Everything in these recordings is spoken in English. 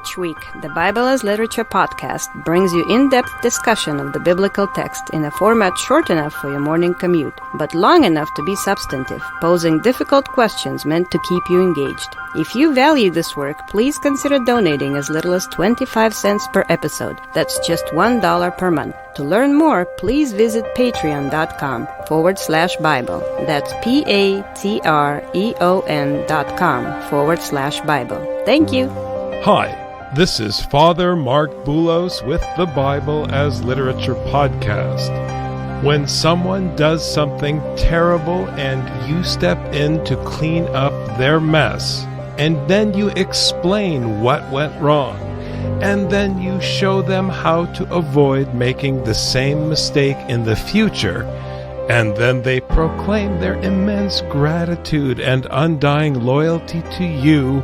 Each week, the Bible as Literature podcast brings you in-depth discussion of the biblical text in a format short enough for your morning commute, but long enough to be substantive, posing difficult questions meant to keep you engaged. If you value this work, please consider donating as little as 25 cents per episode. That's just $1 per month. To learn more, please visit patreon.com/Bible. That's patreon.com/Bible. Thank you. Hi, this is Father Marc Boulos with the Bible as Literature podcast. When someone does something terrible and you step in to clean up their mess, and then you explain what went wrong, and then you show them how to avoid making the same mistake in the future, and then they proclaim their immense gratitude and undying loyalty to you,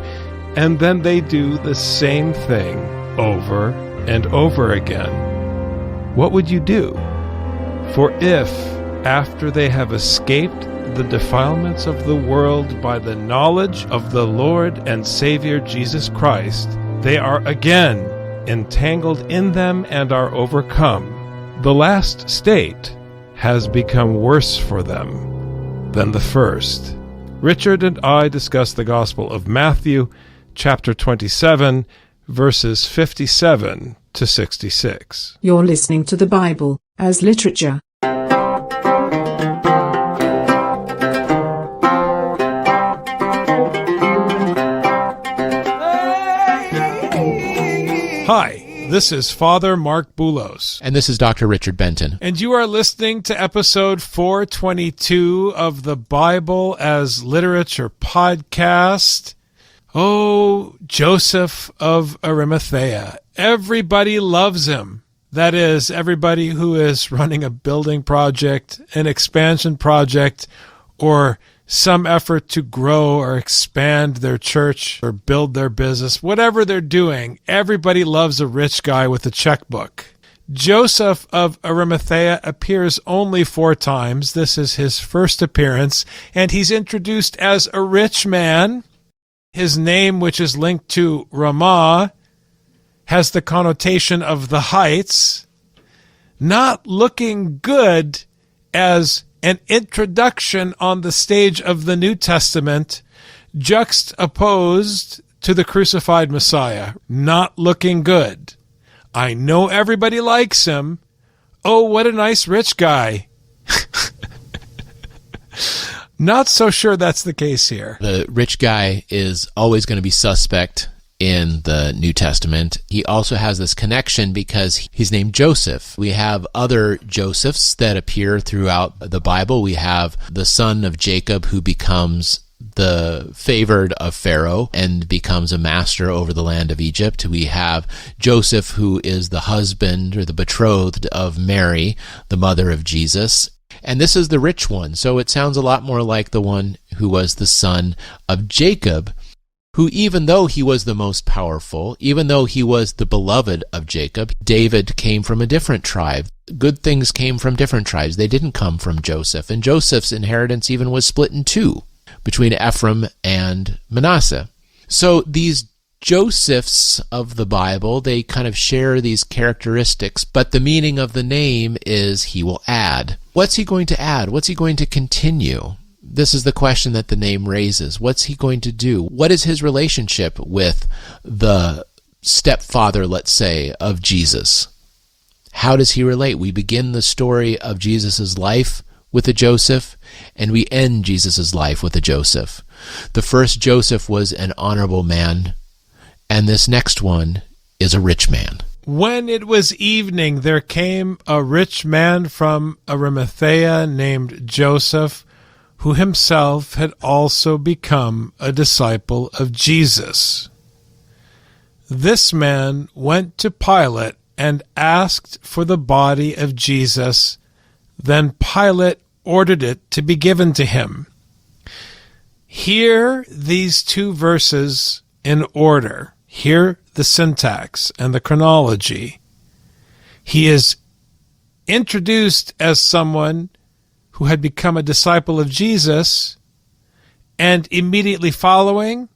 and then they do the same thing over and over again. What would you do? For if, after they have escaped the defilements of the world by the knowledge of the Lord and Savior Jesus Christ, they are again entangled in them and are overcome, the last state has become worse for them than the first. Richard and I discuss the Gospel of Matthew, chapter 27, verses 57 to 66. You're listening to the Bible as Literature. Hi, this is Father Marc Boulos. And this is Dr. Richard Benton. And you are listening to episode 422 of the Bible as Literature podcast. Oh, Joseph of Arimathea. Everybody loves him. That is, everybody who is running a building project, an expansion project, or some effort to grow or expand their church or build their business. Whatever they're doing, everybody loves a rich guy with a checkbook. Joseph of Arimathea appears only 4 times. This is his first appearance, and he's introduced as a rich man. His name, which is linked to Ramah, has the connotation of the heights. Not looking good as an introduction on the stage of the New Testament, juxtaposed to the crucified Messiah. Not looking good. I know everybody likes him. Oh, what a nice rich guy. Not so sure that's the case here. The rich guy is always going to be suspect in the New Testament. He also has this connection because he's named Joseph. We have other Josephs that appear throughout the Bible. We have the son of Jacob who becomes the favored of Pharaoh and becomes a master over the land of Egypt. We have Joseph who is the husband or the betrothed of Mary, the mother of Jesus. And this is the rich one, so it sounds a lot more like the one who was the son of Jacob, who even though he was the most powerful, even though he was the beloved of Jacob, David came from a different tribe. Good things came from different tribes. They didn't come from Joseph. And Joseph's inheritance even was split in 2 between Ephraim and Manasseh. So these Josephs of the Bible, they kind of share these characteristics, but the meaning of the name is he will add. What's he going to add? What's he going to continue? This is the question that the name raises. What's he going to do? What is his relationship with the stepfather, let's say, of Jesus? How does he relate? We begin the story of Jesus' life with a Joseph, and we end Jesus' life with a Joseph. The first Joseph was an honorable man, and this next one is a rich man. When it was evening, there came a rich man from Arimathea named Joseph, who himself had also become a disciple of Jesus. This man went to Pilate and asked for the body of Jesus. Then Pilate ordered it to be given to him. Hear these 2 verses in order. Hear the syntax and the chronology. He is introduced as someone who had become a disciple of Jesus, and immediately following,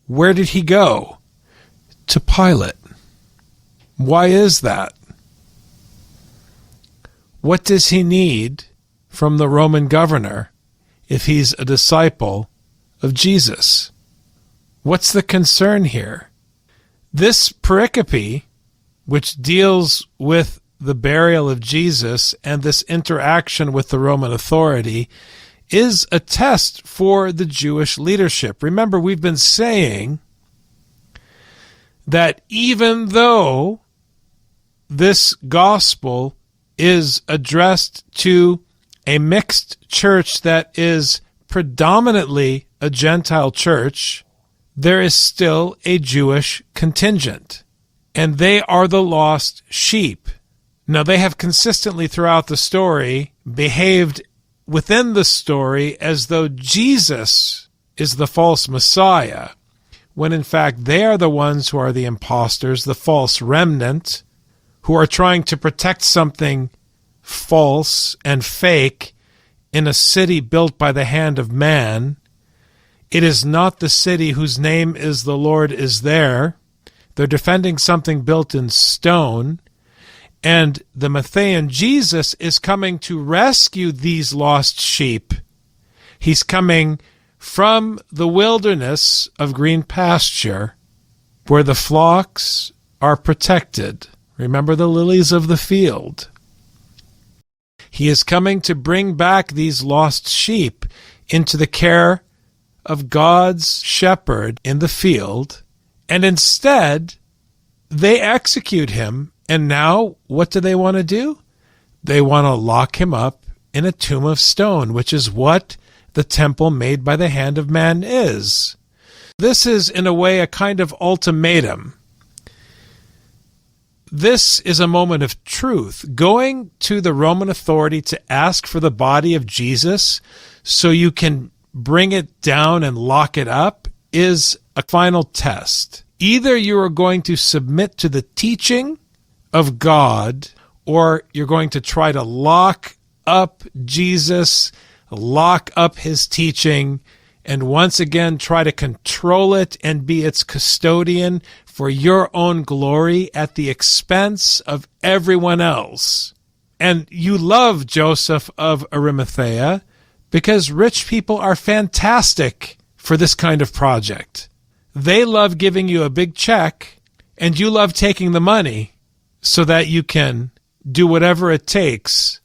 where did he go? to Pilate. Why is that? What does he need from the Roman governor if he's a disciple of Jesus? What's the concern here? This pericope, which deals with the burial of Jesus and this interaction with the Roman authority, is a test for the Jewish leadership. Remember, we've been saying that even though this gospel is addressed to a mixed church that is predominantly a Gentile church, there is still a Jewish contingent, and they are the lost sheep. Now, they have consistently throughout the story behaved within the story as though Jesus is the false Messiah, when in fact they are the ones who are the imposters, the false remnant, who are trying to protect something false and fake in a city built by the hand of man. It is not the city whose name is the Lord is there. They're defending something built in stone. And the Matthean Jesus is coming to rescue these lost sheep. He's coming from the wilderness of green pasture where the flocks are protected. Remember the lilies of the field. He is coming to bring back these lost sheep into the care of God's shepherd in the field, and instead they execute him. And now, what do they want to do? They want to lock him up in a tomb of stone, which is what the temple made by the hand of man is. This is, in a way, a kind of ultimatum. This is a moment of truth. Going to the Roman authority to ask for the body of Jesus so you can bring it down and lock it up is a final test. Either you are going to submit to the teaching of God, or you're going to try to lock up Jesus, lock up his teaching, and once again try to control it and be its custodian for your own glory at the expense of everyone else. And you love Joseph of Arimathea because rich people are fantastic for this kind of project. They love giving you a big check, and you love taking the money so that you can do whatever it takes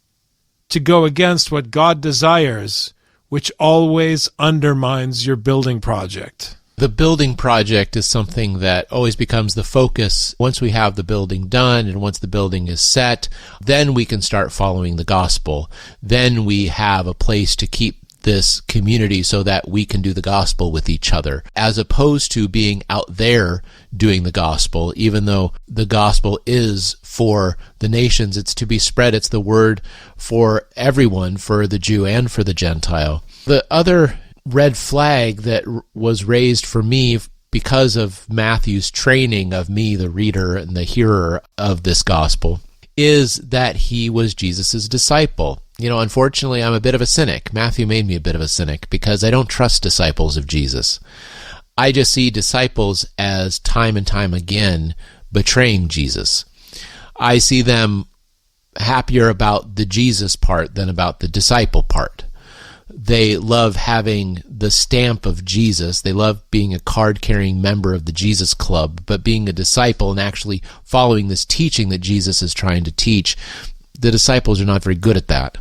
to go against what God desires, which always undermines your building project. The building project is something that always becomes the focus. Once we have the building done and once the building is set, then we can start following the gospel. Then we have a place to keep this community so that we can do the gospel with each other, as opposed to being out there doing the gospel. Even though the gospel is for the nations, it's to be spread. It's the word for everyone, for the Jew and for the Gentile. The other red flag that was raised for me because of Matthew's training of me, the reader and the hearer of this gospel, is that he was Jesus' disciple. You know, unfortunately, I'm a bit of a cynic. Matthew made me a bit of a cynic because I don't trust disciples of Jesus. I just see disciples as time and time again betraying Jesus. I see them happier about the Jesus part than about the disciple part. They love having the stamp of Jesus. They love being a card-carrying member of the Jesus Club, but being a disciple and actually following this teaching that Jesus is trying to teach, the disciples are not very good at that.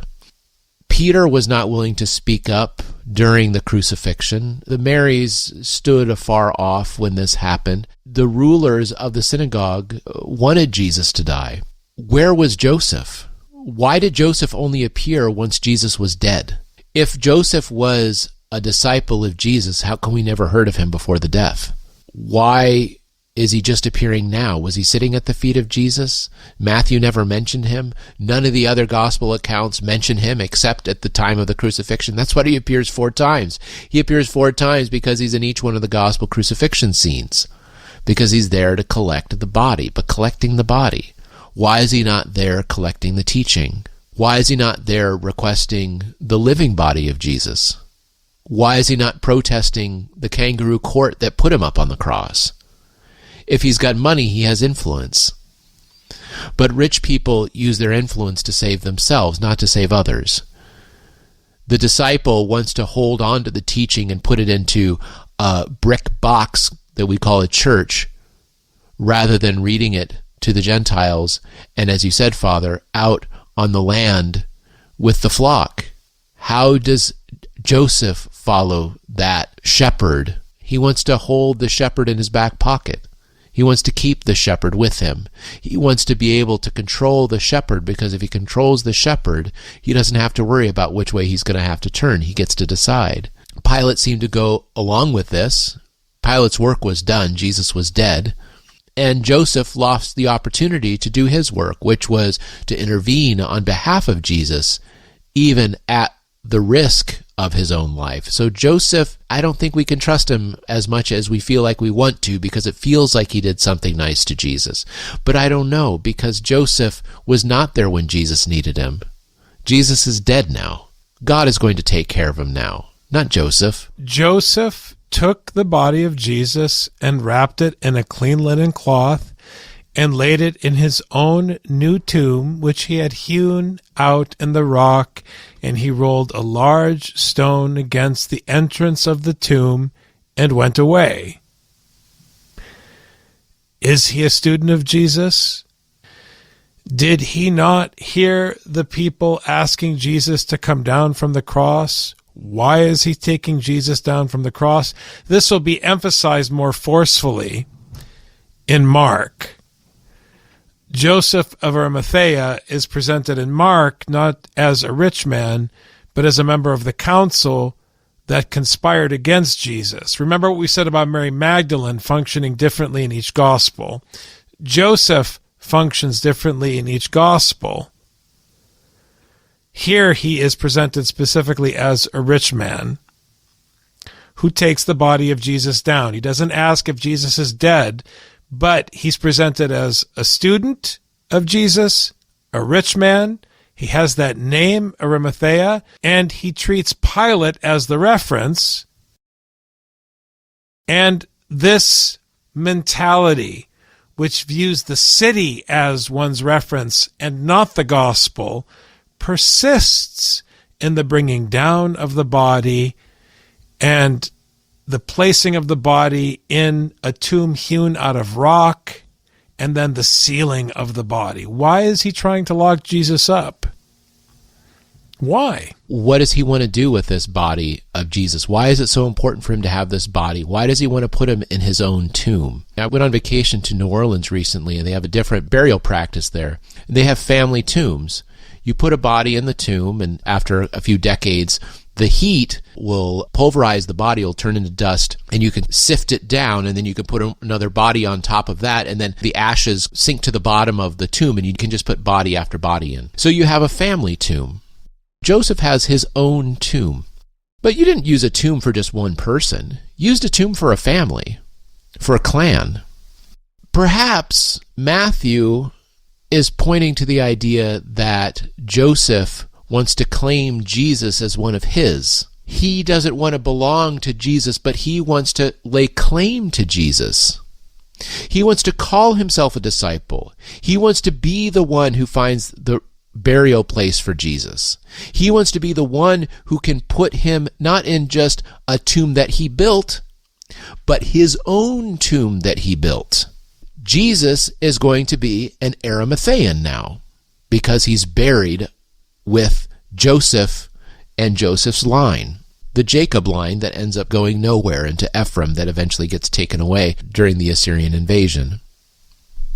Peter was not willing to speak up during the crucifixion. The Marys stood afar off when this happened. The rulers of the synagogue wanted Jesus to die. Where was Joseph? Why did Joseph only appear once Jesus was dead? If Joseph was a disciple of Jesus, how come we never heard of him before the death? Why is he just appearing now? Was he sitting at the feet of Jesus? Matthew never mentioned him. None of the other gospel accounts mention him except at the time of the crucifixion. That's why he appears 4 times. He appears 4 times because he's in each one of the gospel crucifixion scenes, because he's there to collect the body. But collecting the body, why is he not there collecting the teaching? Why is he not there requesting the living body of Jesus? Why is he not protesting the kangaroo court that put him up on the cross? If he's got money, he has influence. But rich people use their influence to save themselves, not to save others. The disciple wants to hold on to the teaching and put it into a brick box that we call a church, rather than reading it to the Gentiles, and as you said, Father, out on the land with the flock. How does Joseph follow that shepherd? He wants to hold the shepherd in his back pocket. He wants to keep the shepherd with him. He wants to be able to control the shepherd, because if he controls the shepherd, he doesn't have to worry about which way he's going to have to turn. He gets to decide. Pilate seemed to go along with this. Pilate's work was done. Jesus was dead. And Joseph lost the opportunity to do his work, which was to intervene on behalf of Jesus, even at the risk of his own life. So Joseph, I don't think we can trust him as much as we feel like we want to, because it feels like he did something nice to Jesus. But I don't know, because Joseph was not there when Jesus needed him. Jesus is dead now. God is going to take care of him now, not Joseph. Joseph took the body of Jesus and wrapped it in a clean linen cloth and laid it in his own new tomb, which he had hewn out in the rock, and he rolled a large stone against the entrance of the tomb and went away. Is he a student of Jesus? Did he not hear the people asking Jesus to come down from the cross? Why is he taking Jesus down from the cross? This will be emphasized more forcefully in Marc. Joseph of Arimathea is presented in Marc not as a rich man, but as a member of the council that conspired against Jesus. Remember what we said about Mary Magdalene functioning differently in each gospel. Joseph functions differently in each gospel. Here he is presented specifically as a rich man who takes the body of Jesus down. He doesn't ask if Jesus is dead, but he's presented as a student of Jesus, a rich man. He has that name, Arimathea, and he treats Pilate as the reference. And this mentality, which views the city as one's reference and not the gospel, persists in the bringing down of the body and the placing of the body in a tomb hewn out of rock, and then the sealing of the body. Why is he trying to lock Jesus up? Why? What does he want to do with this body of Jesus? Why is it so important for him to have this body? Why does he want to put him in his own tomb? I went on vacation to New Orleans recently, and they have a different burial practice there. They have family tombs. You put a body in the tomb, and after a few decades, the heat will pulverize the body, will turn into dust, and you can sift it down, and then you can put another body on top of that, and then the ashes sink to the bottom of the tomb, and you can just put body after body in. So you have a family tomb. Joseph has his own tomb. But you didn't use a tomb for just one person. You used a tomb for a family, for a clan. Perhaps Matthew is pointing to the idea that Joseph wants to claim Jesus as one of his. He doesn't want to belong to Jesus, but he wants to lay claim to Jesus. He wants to call himself a disciple. He wants to be the one who finds the burial place for Jesus. He wants to be the one who can put him not in just a tomb that he built, but his own tomb that he built. Jesus is going to be an Arimathean now, because he's buried with Joseph and Joseph's line, the Jacob line that ends up going nowhere into Ephraim, that eventually gets taken away during the Assyrian invasion.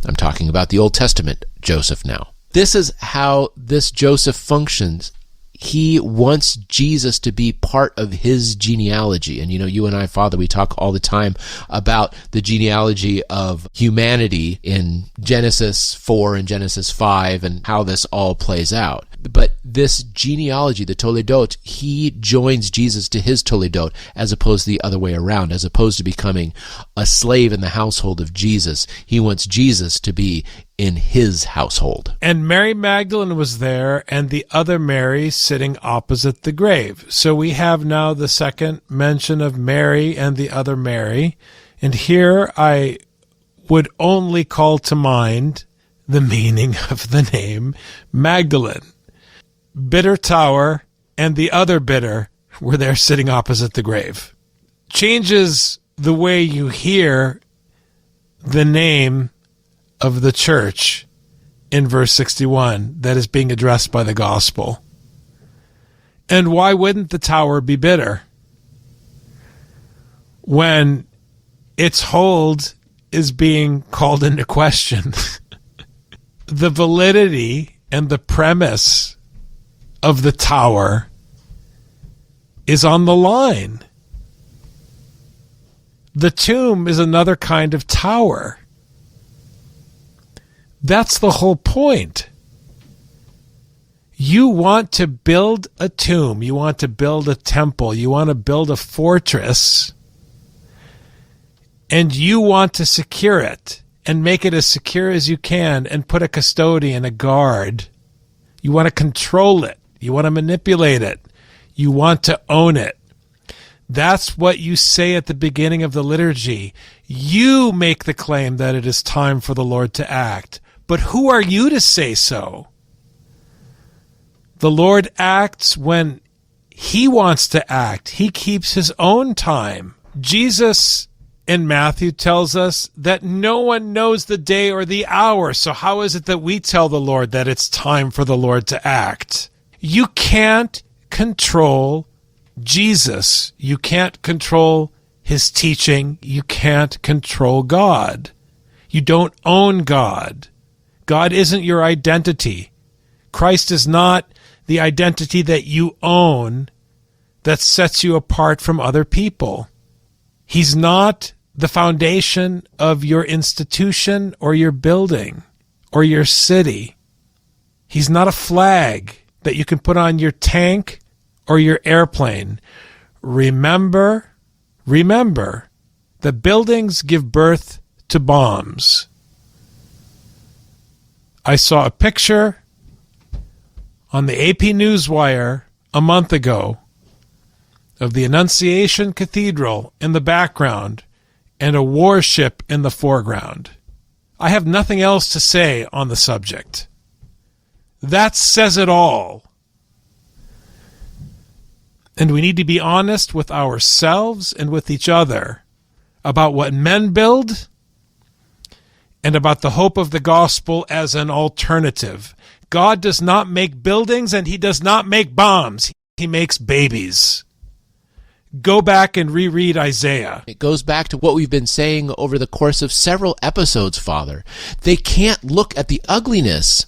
I'm talking about the Old Testament Joseph now. This is how this Joseph functions. He wants Jesus to be part of his genealogy. And you and I, Father, we talk all the time about the genealogy of humanity in Genesis 4 and Genesis 5 and how this all plays out. But this genealogy, the Toledot, he joins Jesus to his Toledot as opposed to the other way around. As opposed to becoming a slave in the household of Jesus, he wants Jesus to be in his household. And Mary Magdalene was there, and the other Mary sitting opposite the grave. So we have now the second mention of Mary and the other Mary. And here I would only call to mind the meaning of the name Magdalene. Bitter tower and the other bitter were there sitting opposite the grave. Changes the way you hear the name of the church in verse 61 that is being addressed by the gospel. And why wouldn't the tower be bitter when its hold is being called into question? The validity and the premise of the tower is on the line. The tomb is another kind of tower. That's the whole point. You want to build a tomb, you want to build a temple, you want to build a fortress, and you want to secure it and make it as secure as you can and put a custodian, a guard. You want to control it. You want to manipulate it. You want to own it. That's what you say at the beginning of the liturgy. You make the claim that it is time for the Lord to act. But who are you to say so? The Lord acts when He wants to act. He keeps His own time. Jesus in Matthew tells us that no one knows the day or the hour. So how is it that we tell the Lord that it's time for the Lord to act? You can't control Jesus. You can't control His teaching. You can't control God. You don't own God. God isn't your identity. Christ is not the identity that you own that sets you apart from other people. He's not the foundation of your institution or your building or your city. He's not a flag that you can put on your tank or your airplane. Remember that buildings give birth to bombs. I saw a picture on the AP Newswire a month ago of the Annunciation Cathedral in the background and a warship in the foreground. I have nothing else to say on the subject. That says it all. And we need to be honest with ourselves and with each other about what men build and about the hope of the gospel as an alternative. God does not make buildings and He does not make bombs. He makes babies. Go back and reread Isaiah. It goes back to what we've been saying over the course of several episodes, Father. They can't look at the ugliness.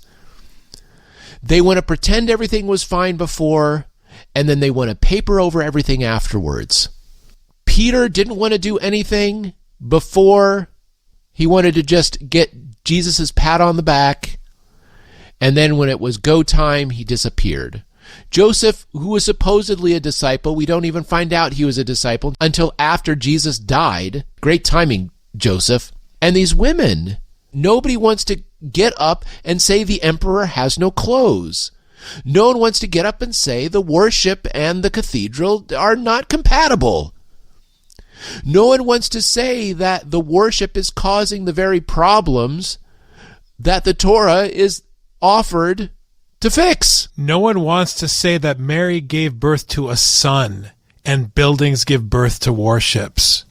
They want to pretend everything was fine before, and then they want to paper over everything afterwards. Peter didn't want to do anything before. He wanted to just get Jesus' pat on the back, and then when it was go time, he disappeared. Joseph, who was supposedly a disciple, we don't even find out he was a disciple until after Jesus died. Great timing, Joseph. And these women, nobody wants to get up and say the emperor has no clothes. No one wants to get up and say the worship and the cathedral are not compatible. No one wants to say that the worship is causing the very problems that the Torah is offered to fix. No one wants to say that Mary gave birth to a son and buildings give birth to warships.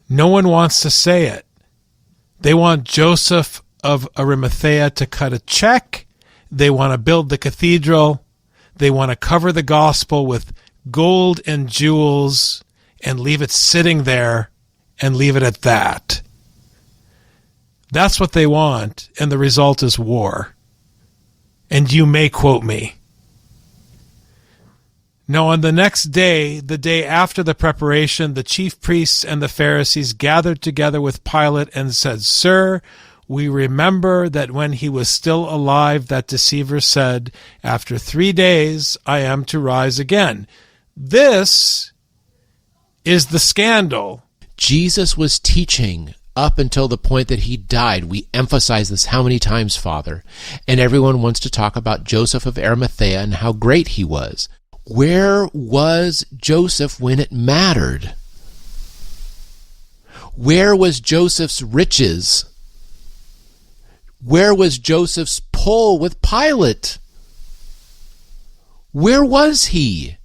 No one wants to say it. They want Joseph of Arimathea to cut a check. They want to build the cathedral. They want to cover the gospel with gold and jewels and leave it sitting there and leave it at that. That's what they want, and the result is war. And you may quote me. Now on the next day, the day after the preparation, the chief priests and the Pharisees gathered together with Pilate and said, "Sir, we remember that when he was still alive, that deceiver said, 'After 3 days I am to rise again.'" This is the scandal. Jesus was teaching up until the point that he died. We emphasize this how many times, Father? And everyone wants to talk about Joseph of Arimathea and how great he was. Where was Joseph when it mattered? Where was Joseph's riches? Where was Joseph's pull with Pilate? Where was he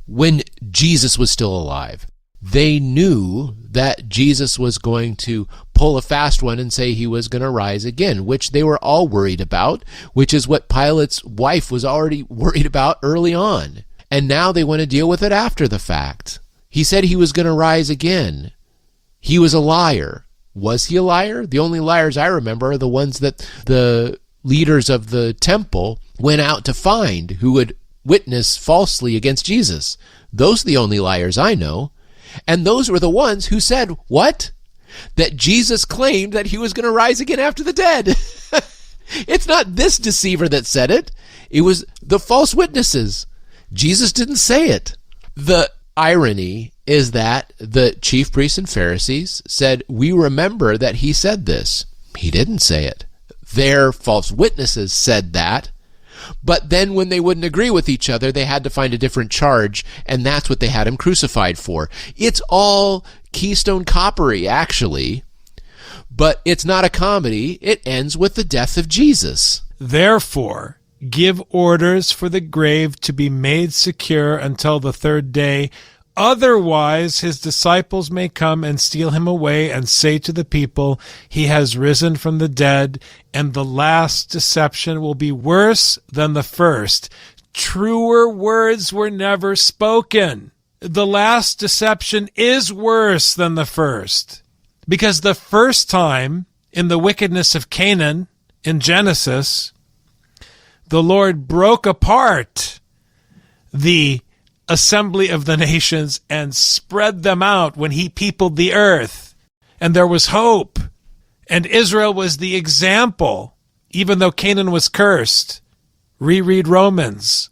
when Jesus was still alive? They knew that Jesus was going to pull a fast one and say he was going to rise again, which they were all worried about, which is what Pilate's wife was already worried about early on. And now they want to deal with it after the fact. He said he was going to rise again. He was a liar. Was he a liar? The only liars I remember are the ones that the leaders of the temple went out to find who would witness falsely against Jesus. Those are the only liars I know. And those were the ones who said, what? That Jesus claimed that he was going to rise again after the dead. It's not this deceiver that said it. It was the false witnesses. Jesus didn't say it. The irony is that the chief priests and Pharisees said, we remember that he said this. He didn't say it. Their false witnesses said that. But then when they wouldn't agree with each other, they had to find a different charge, and that's what they had him crucified for. It's all Keystone Coppery, actually, but it's not a comedy. It ends with the death of Jesus. Therefore, give orders for the grave to be made secure until the third day. Otherwise, his disciples may come and steal him away and say to the people, he has risen from the dead, and the last deception will be worse than the first. Truer words were never spoken. The last deception is worse than the first. Because the first time, in the wickedness of Canaan, in Genesis, the Lord broke apart the assembly of the nations and spread them out when he peopled the earth. And there was hope. And Israel was the example, even though Canaan was cursed. Reread Romans.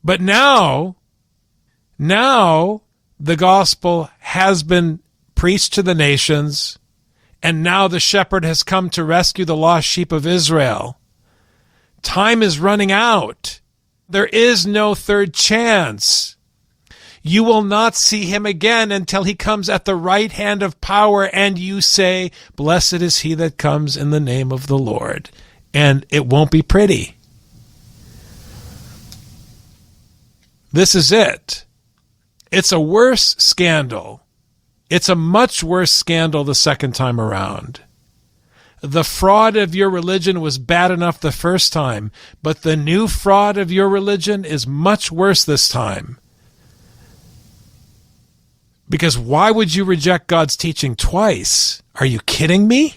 But now the gospel has been preached to the nations, and now the shepherd has come to rescue the lost sheep of Israel. Time is running out. There is no third chance. You will not see him again until he comes at the right hand of power, and you say, blessed is he that comes in the name of the Lord. And it won't be pretty. This is it. It's a worse scandal. It's a much worse scandal the second time around. The fraud of your religion was bad enough the first time, but the new fraud of your religion is much worse this time. Because why would you reject God's teaching twice? Are you kidding me?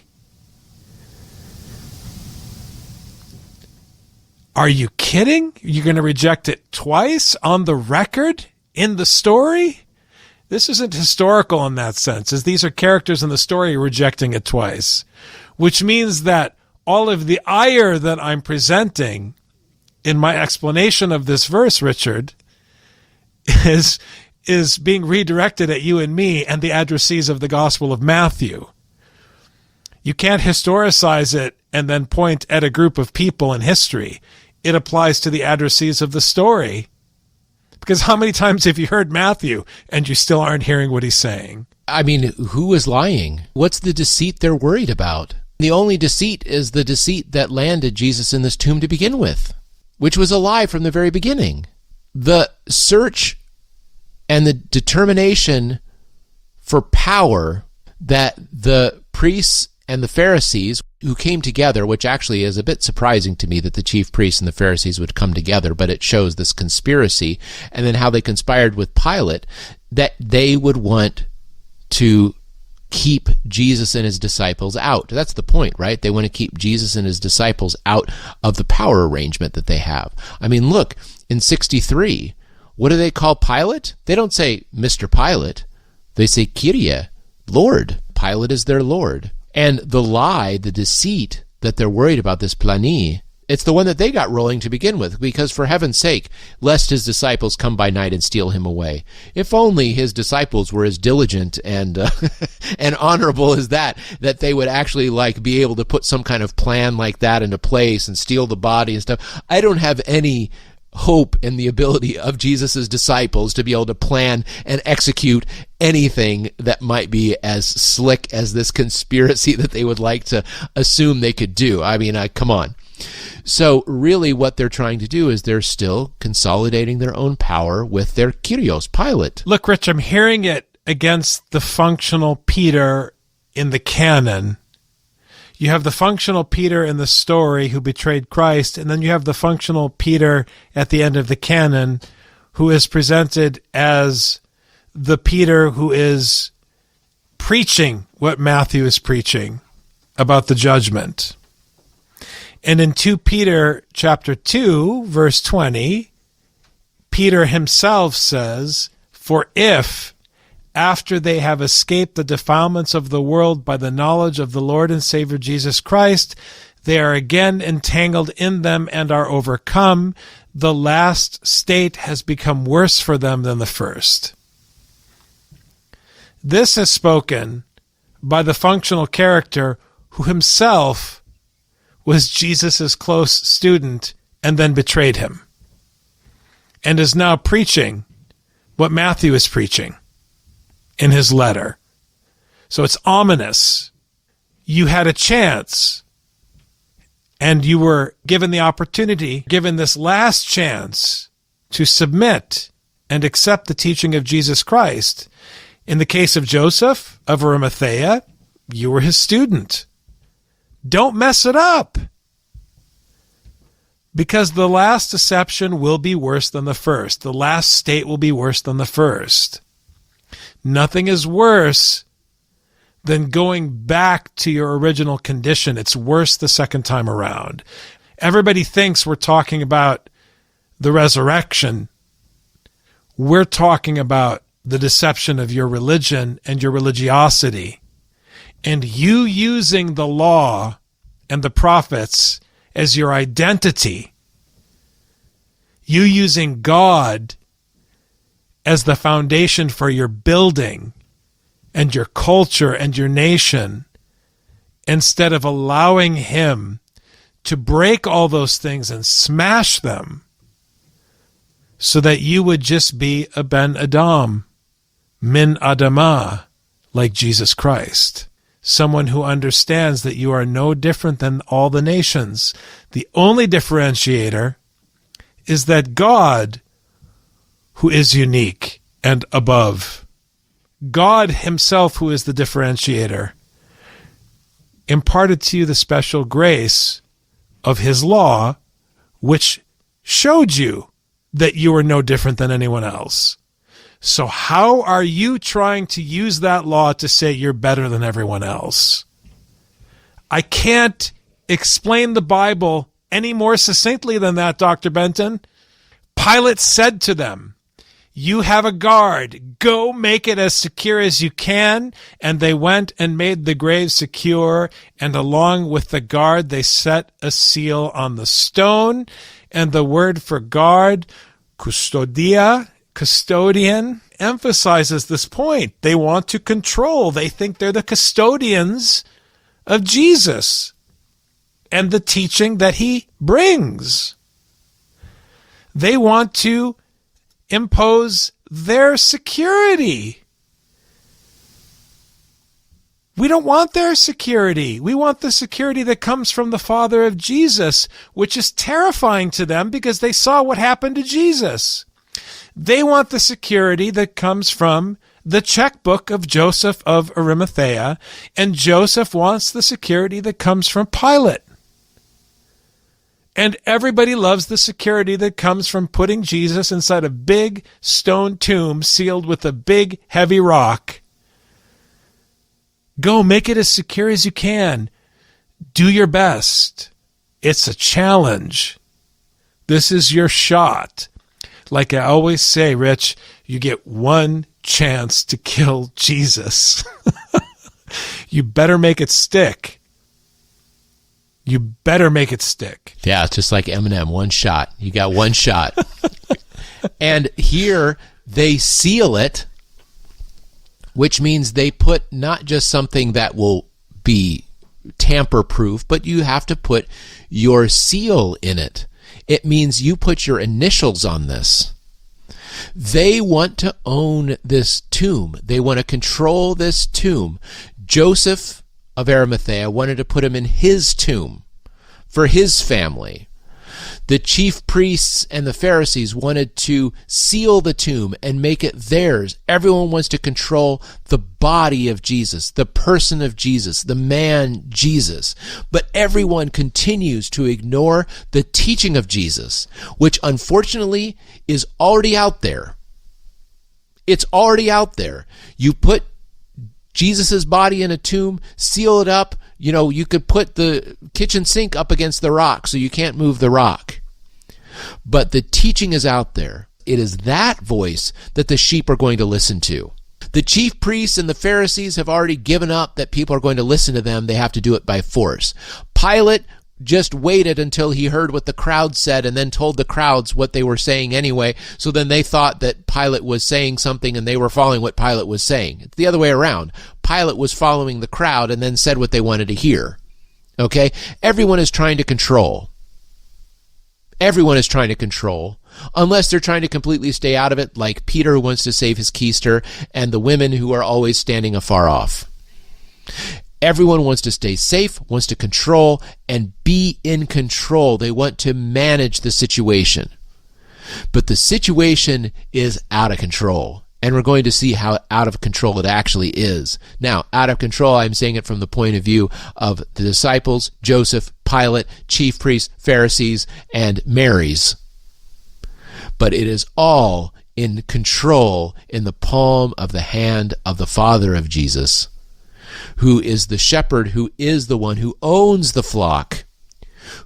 Are you kidding? You're going to reject it twice on the record in the story? This isn't historical in that sense, as these are characters in the story rejecting it twice, which means that all of the ire that I'm presenting in my explanation of this verse, Richard, is being redirected at you and me and the addressees of the Gospel of Matthew. You can't historicize it and then point at a group of people in history. It applies to the addressees of the story. Because how many times have you heard Matthew and you still aren't hearing what he's saying? I mean, who is lying? What's the deceit they're worried about? The only deceit is the deceit that landed Jesus in this tomb to begin with, which was a lie from the very beginning. The search and the determination for power that the priests and the Pharisees who came together, which actually is a bit surprising to me that the chief priests and the Pharisees would come together, but it shows this conspiracy, and then how they conspired with Pilate, that they would want to keep Jesus and his disciples out. That's the point, right? They want to keep Jesus and his disciples out of the power arrangement that they have. I mean, look, in 63, what do they call Pilate? They don't say Mr. Pilate. They say Kyrie, Lord. Pilate is their Lord. And the lie, the deceit that they're worried about, this plani, it's the one that they got rolling to begin with, because for heaven's sake, lest his disciples come by night and steal him away. If only his disciples were as diligent and and honorable as that they would actually be able to put some kind of plan like that into place and steal the body and stuff. I don't have any hope in the ability of Jesus' disciples to be able to plan and execute anything that might be as slick as this conspiracy that they would like to assume they could do. I mean, come on. So really what they're trying to do is they're still consolidating their own power with their Kyrios, Pilate. Look, Rich, I'm hearing it against the functional Peter in the canon. You have the functional Peter in the story who betrayed Christ, and then you have the functional Peter at the end of the canon who is presented as the Peter who is preaching what Matthew is preaching about the judgment. And in 2 Peter chapter 2, verse 20, Peter himself says, "For if, after they have escaped the defilements of the world by the knowledge of the Lord and Savior Jesus Christ, they are again entangled in them and are overcome, the last state has become worse for them than the first." This is spoken by the functional character who himself was Jesus' close student and then betrayed him, and is now preaching what Matthew is preaching in his letter. So it's ominous. You had a chance, and you were given the opportunity, given this last chance, to submit and accept the teaching of Jesus Christ. In the case of Joseph of Arimathea, you were his student. Don't mess it up, because the last deception will be worse than the first. The last state will be worse than the first. Nothing is worse than going back to your original condition. It's worse the second time around. Everybody thinks we're talking about the resurrection. We're talking about the deception of your religion and your religiosity, and you using the law and the prophets as your identity. You using God as the foundation for your building and your culture and your nation, instead of allowing him to break all those things and smash them so that you would just be a Ben Adam, min Adamah, like Jesus Christ. Someone who understands that you are no different than all the nations. The only differentiator is that God, who is unique and above, God himself, who is the differentiator, imparted to you the special grace of his law, which showed you that you were no different than anyone else. So how are you trying to use that law to say you're better than everyone else? I can't explain the Bible any more succinctly than that, Dr. Benton. Pilate said to them, "You have a guard. Go make it as secure as you can." And they went and made the grave secure, and along with the guard they set a seal on the stone. And the word for guard, custodia, custodian, emphasizes this point. They want to control. They think they're the custodians of Jesus and the teaching that he brings. They want to impose their security. We don't want their security. We want the security that comes from the Father of Jesus, which is terrifying to them because they saw what happened to Jesus. They want the security that comes from the checkbook of Joseph of Arimathea, and Joseph wants the security that comes from Pilate. And everybody loves the security that comes from putting Jesus inside a big stone tomb sealed with a big heavy rock. Go make it as secure as you can. Do your best. It's a challenge. This is your shot. Like I always say, Rich, you get one chance to kill Jesus. You better make it stick. You better make it stick. Yeah, it's just like Eminem, one shot. You got one shot. And here they seal it, which means they put not just something that will be tamper-proof, but you have to put your seal in it. It means you put your initials on this. They want to own this tomb. They want to control this tomb. Joseph of Arimathea wanted to put him in his tomb for his family. The chief priests and the Pharisees wanted to seal the tomb and make it theirs. Everyone wants to control the body of Jesus, the person of Jesus, the man Jesus. But everyone continues to ignore the teaching of Jesus, which unfortunately is already out there. It's already out there. You put Jesus' body in a tomb, seal it up. You could put the kitchen sink up against the rock so you can't move the rock. But the teaching is out there. It is that voice that the sheep are going to listen to. The chief priests and the Pharisees have already given up that people are going to listen to them. They have to do it by force. Pilate just waited until he heard what the crowd said and then told the crowds what they were saying anyway. So then they thought that Pilate was saying something and they were following what Pilate was saying. It's the other way around. Pilate was following the crowd and then said what they wanted to hear. Okay? Everyone is trying to control. Everyone is trying to control, unless they're trying to completely stay out of it, like Peter, who wants to save his keister, and the women who are always standing afar off. Everyone wants to stay safe, wants to control, and be in control. They want to manage the situation. But the situation is out of control. And we're going to see how out of control it actually is. Now, out of control, I'm saying it from the point of view of the disciples, Joseph, Pilate, chief priests, Pharisees, and Mary's. But it is all in control in the palm of the hand of the Father of Jesus, who is the shepherd, who is the one who owns the flock,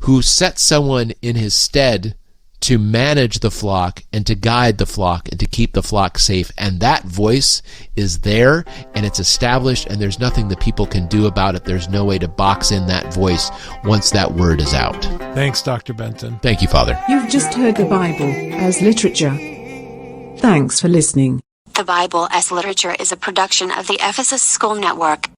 who sets someone in his stead to manage the flock and to guide the flock and to keep the flock safe. And that voice is there and it's established, and there's nothing the people can do about it. There's no way to box in that voice once that word is out. Thanks, Dr. Benton. Thank you, Father. You've just heard the Bible as literature. Thanks for listening. The Bible as Literature is a production of the Ephesus School Network.